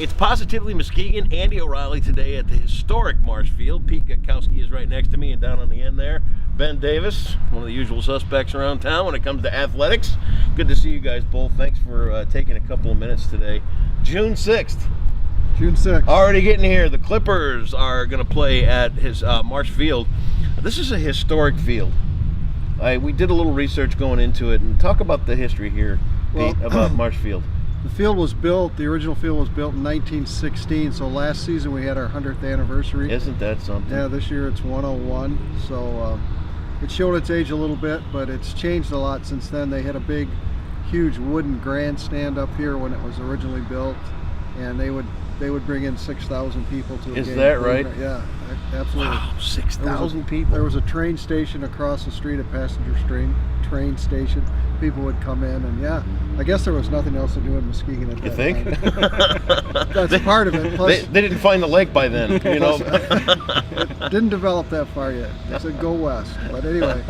It's Positively Muskegon. Andy O'Reilly today at the historic Marsh Field. Pete Gawkowski is right next to me, and down on the end there, Ben Davis, one of the usual suspects around town when it comes to athletics. Good to see you guys both. Thanks for taking a couple of minutes today. June 6th. June 6th. Already getting here. The Clippers are going to play at his Marsh Field. This is a historic field. We did a little research going into it, and talk about the history here, Pete, about Marsh Field. The field was built, the original field was built in 1916, so last season we had our 100th anniversary. Isn't that something? Yeah, this year it's 101, so it showed its age a little bit, but it's changed a lot since then. They had a big, huge wooden grandstand up here when it was originally built, and they would bring in 6,000 people to a game. Is that right? Yeah, absolutely. Wow, 6,000 people. There was a train station across the street, a passenger train station. People would come in, and yeah, I guess there was nothing else to do in Muskegon at that time. You think? That's part of it. Plus, they didn't find the lake by then, you know. It didn't develop that far yet. They said go west. But anyway,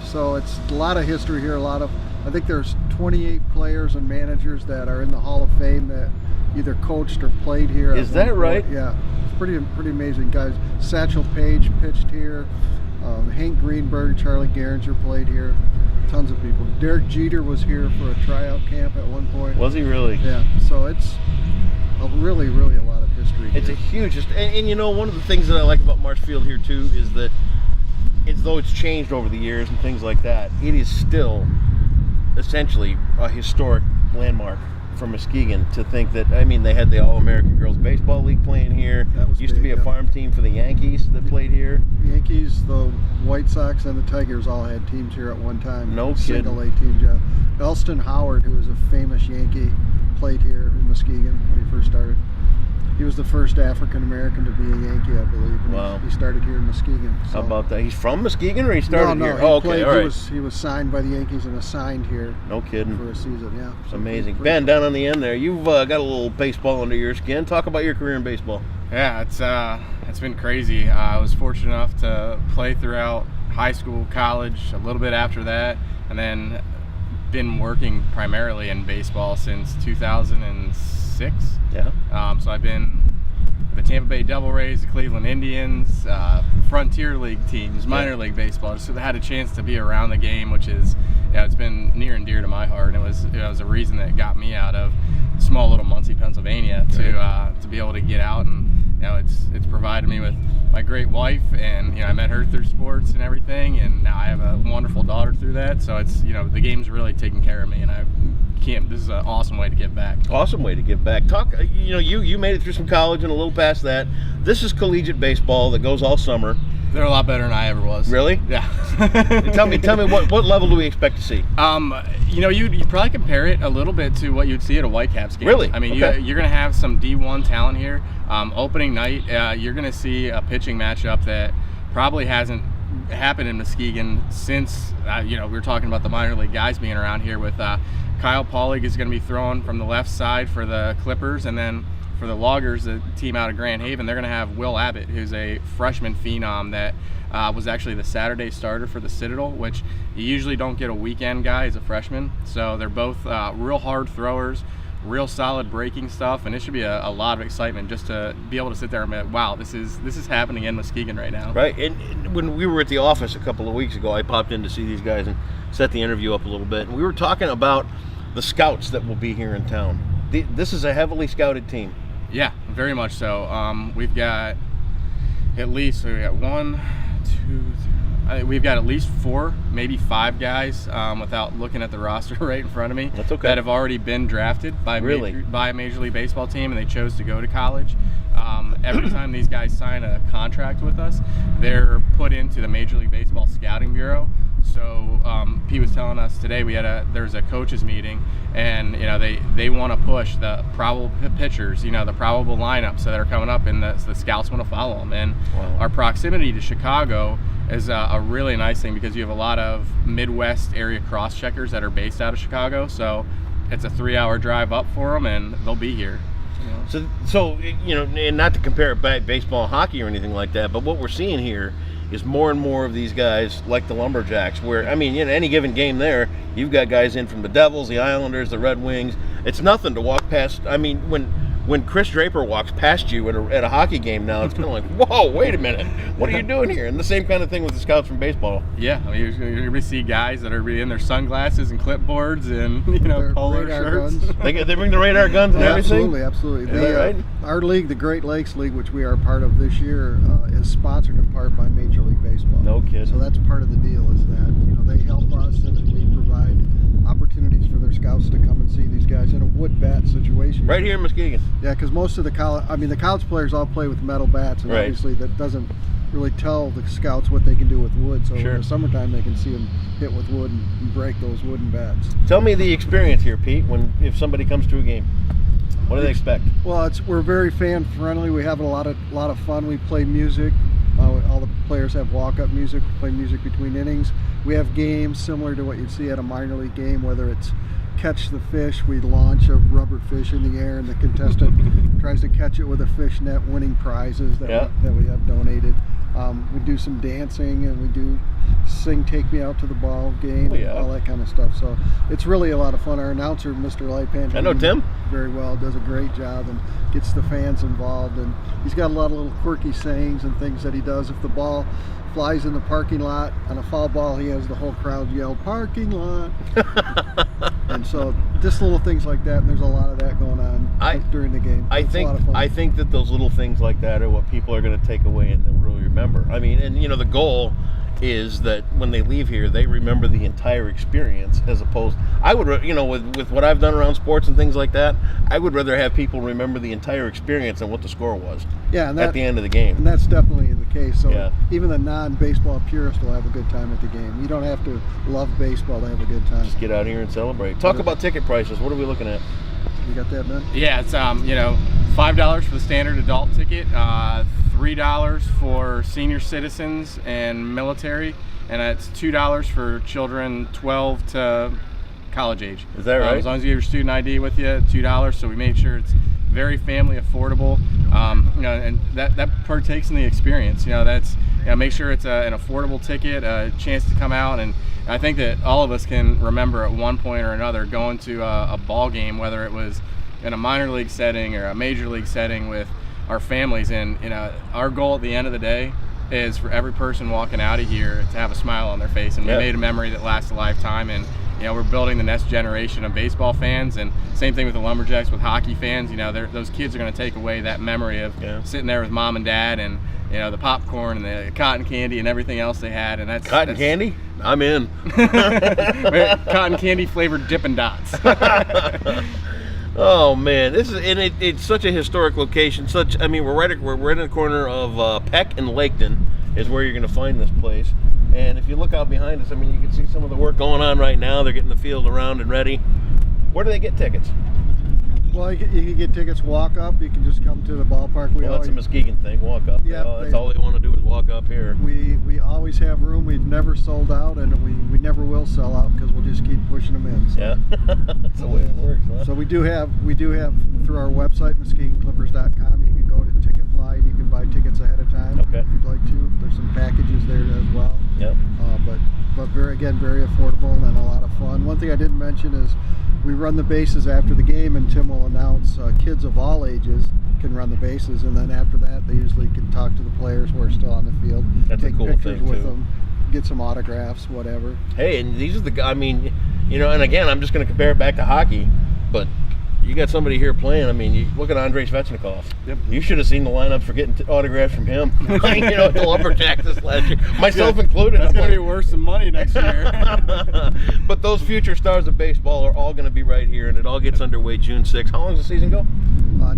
so it's a lot of history here. I think there's 28 players and managers that are in the Hall of Fame that either coached or played here. Is that right? Yeah, it's pretty amazing guys. Satchel Paige pitched here. Hank Greenberg, Charlie Gehringer played here. Tons of people. Derek Jeter was here for a tryout camp at one point. Was he really? Yeah. So it's really a lot of history. It's here. a huge, and you know, one of the things that I like about Marsh Field here too is that, though it's changed over the years and things like that, it is still essentially a historic landmark for Muskegon. To think that, I mean, they had the All-American Girls Baseball League playing here. That was used to be a farm team for the Yankees that played here. Yankees, the White Sox, and the Tigers all had teams here at one time. No kidding. Single A teams, yeah. Elston Howard, who was a famous Yankee, played here in Muskegon when he first started. He was the first African American to be a Yankee, I believe. And wow. He started here in Muskegon. So. How about that? He's from Muskegon, or he started no, here? He okay, played, all right. He was signed by the Yankees and assigned here. No kidding. For a season, yeah. It's amazing. Ben, down on the end there, you've got a little baseball under your skin. Talk about your career in baseball. Yeah, it's been crazy. I was fortunate enough to play throughout high school, college, a little bit after that, and then been working primarily in baseball since 2006. Yeah. So I've been the Tampa Bay Devil Rays, the Cleveland Indians, Frontier League teams, minor league baseball. Just had a chance to be around the game, which is, it's been near and dear to my heart. And it was a reason that got me out of small little Muncie, Pennsylvania, to be able to get out, and it's provided me with my great wife, and I met her through sports and everything, and now I have a wonderful daughter through that. So it's the game's really taking care of me, and this is an awesome way to give back. Awesome way to give back. Talk, you made it through some college and a little past that. This is collegiate baseball that goes all summer. They're a lot better than I ever was. Really? Yeah. Tell me what level do we expect to see? You'd probably compare it a little bit to what you'd see at a Whitecaps game. Really? I mean, okay. you're going to have some D1 talent here. Opening night, you're going to see a pitching matchup that probably hasn't happened in Muskegon since, we were talking about the minor league guys being around here with Kyle Paulig is going to be throwing from the left side for the Clippers, and then for the Loggers, the team out of Grand Haven, they're going to have Will Abbott, who's a freshman phenom that was actually the Saturday starter for the Citadel, which you usually don't get a weekend guy as a freshman. So they're both real hard throwers, real solid breaking stuff, and it should be a lot of excitement just to be able to sit there and be like, wow, this is happening in Muskegon right now. Right, and when we were at the office a couple of weeks ago, I popped in to see these guys and set the interview up a little bit, and we were talking about the scouts that will be here in town. This is a heavily scouted team. Yeah, very much so. We've got at least we've got at least 4, maybe 5 guys, without looking at the roster right in front of me. That's okay. That have already been drafted by a Major League Baseball team, and they chose to go to college. Every time these guys sign a contract with us, they're put into the Major League Baseball Scouting Bureau. So Pete was telling us today there's a coaches meeting, and they want to push the probable pitchers, the probable lineups that are coming up, and the scouts want to follow them. And wow. Our proximity to Chicago is a really nice thing because you have a lot of Midwest area cross checkers that are based out of Chicago. So it's a 3-hour drive up for them, and they'll be here. So and not to compare it back baseball and hockey or anything like that, but what we're seeing here is more and more of these guys like the Lumberjacks, where, any given game there, you've got guys in from the Devils, the Islanders, the Red Wings. It's nothing to walk past. When when Chris Draper walks past you at a hockey game now, it's kind of like, whoa, wait a minute, what are you doing here? And the same kind of thing with the scouts from baseball. Yeah, I mean, you're going to see guys that are in their sunglasses and clipboards and Their polo radar shirts. guns. They bring the radar guns and everything? Absolutely. Is that right? Our league, the Great Lakes League, which we are part of this year, is sponsored in part by Major League Baseball. No kidding. So that's part of the deal, is that they help us, and then we provide opportunities for their scouts to come and see these guys in a wood bat situation. Right here in Muskegon. Yeah, because most of the college players all play with metal bats, and Right. obviously that doesn't really tell the scouts what they can do with wood. So Sure. in the summertime, they can see them hit with wood and break those wooden bats. Tell me the experience here, Pete, if somebody comes to a game. What do they expect? Well, we're very fan friendly. We have a lot of fun. We play music. All the players have walk-up music. We play music between innings. We have games similar to what you'd see at a minor league game, whether it's catch the fish. We launch a rubber fish in the air, and the contestant tries to catch it with a fish net, winning prizes that we have donated. We do some dancing, and we do sing "Take Me Out to the Ball Game," and all that kind of stuff. So it's really a lot of fun. Our announcer, Mr. Lightpan, I know Tim very well, does a great job and gets the fans involved. And he's got a lot of little quirky sayings and things that he does. If the ball flies in the parking lot on a foul ball, he has the whole crowd yell "parking lot." And so just little things like that, and there's a lot of that going on during the game. I think that those little things like that are what people are going to take away and they'll really remember. I mean, and the goal is that when they leave here, they remember the entire experience, as opposed, I would, with what I've done around sports and things like that, I would rather have people remember the entire experience than what the score was. Yeah, and at the end of the game. And that's definitely the case. So even the non-baseball purist will have a good time at the game. You don't have to love baseball to have a good time. Just get out here and celebrate. Talk about ticket prices. What are we looking at? You got that, Ben? Yeah, it's $5 for the standard adult ticket, $3 for senior citizens and military, and it's $2 for children 12 to college age. Is that right? As long as you have your student ID with you, $2. So we made sure it's very family affordable, and that partakes in the experience. Make sure it's an affordable ticket, a chance to come out, and I think that all of us can remember at one point or another going to a ball game, whether it was in a minor league setting or a major league setting with our families. And our goal at the end of the day is for every person walking out of here to have a smile on their face, and we made a memory that lasts a lifetime. And we're building the next generation of baseball fans, and same thing with the Lumberjacks, with hockey fans. Those kids are going to take away that memory of sitting there with mom and dad, and the popcorn and the cotton candy and everything else they had. And that's candy. I'm in. Cotton candy flavored Dippin' Dots. Oh man, it's such a historic location. We're right in the corner of Peck and Laketon is where you're going to find this place. And if you look out behind us, you can see some of the work going on right now. They're getting the field around and ready. Where do they get tickets? Well, you can get tickets walk up. You can just come to the ballpark. That's a Muskegon thing. Walk up. Yeah, that's all they want to do is walk up here. We always have room. We've never sold out, and we never will sell out because we'll just keep pushing them in. So. Yeah, that's the way it works. Huh? So we do have through our website, MuskegonClippers.com. You can go to Ticketfly and you can buy tickets ahead of time. Okay. If you'd like to. There's some packages there as well. Yep. But very affordable and a lot of fun. One thing I didn't mention is we run the bases after the game, and Tim will announce kids of all ages can run the bases, and then after that they usually can talk to the players who are still on the field. That's take a cool pictures thing with too. them, get some autographs, whatever. Hey, and these are the guys. And again, I'm just going to compare it back to hockey, but you got somebody here playing. You look at Andrei Svechnikov. Yep. You should have seen the lineups for getting autographs from him. At the Lumberjacks this last year, myself included. That's going to be worth some money next year. But those future stars of baseball are all going to be right here, and it all gets underway June 6th. How long does the season go?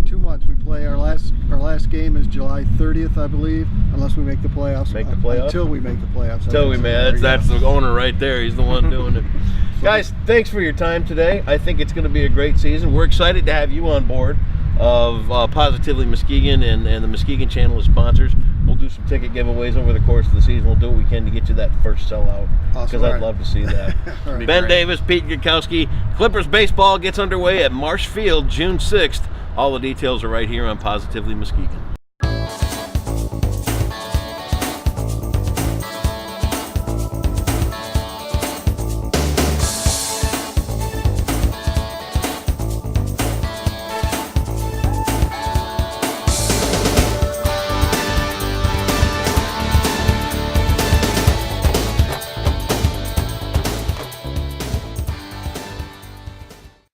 2 months. We play our last game is July 30th, I believe, unless we make the playoffs. Until we make the playoffs. That's the owner right there. He's the one doing it. Guys, thanks for your time today. I think it's going to be a great season. We're excited to have you on board of Positively Muskegon, and the Muskegon channel as sponsors. We'll do some ticket giveaways over the course of the season. We'll do what we can to get you that first sellout, because I'd love to see that. Ben Davis, Pete Gawkowski. Clippers baseball gets underway at Marsh Field June 6th. All the details are right here on Positively Muskegon.